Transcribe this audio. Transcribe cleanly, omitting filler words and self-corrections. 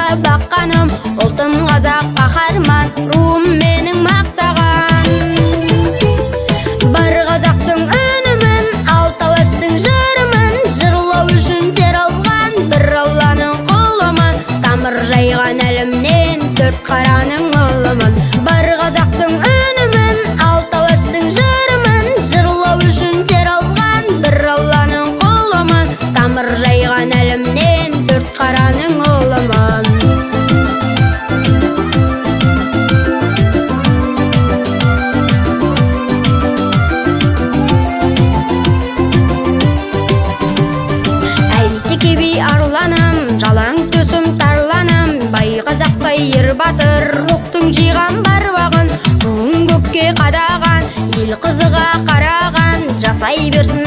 да баққаным, ұлтым қазақ қаһарман, руым менің мақтаған. Бар қазақтың үнімін, алты алаштың жырымын, жырлау үшін тер алған бір Алланың құлымын, тамыр жайған әлемнен төрт қараның ұлымын. Бар қазақтың үнімін, алты алаштың жырымын, жырлау үшін тер алған бір Алланың құлымын, тамыр жайған әлемнен төрт қараның ұлымын. Әйтеке би арланым, жалаң төсім тарланым, бай қазаққа ер батыр, рухтың жиған барбағын, туын көкке қадаған, ел қызыға қараған, жасай берсін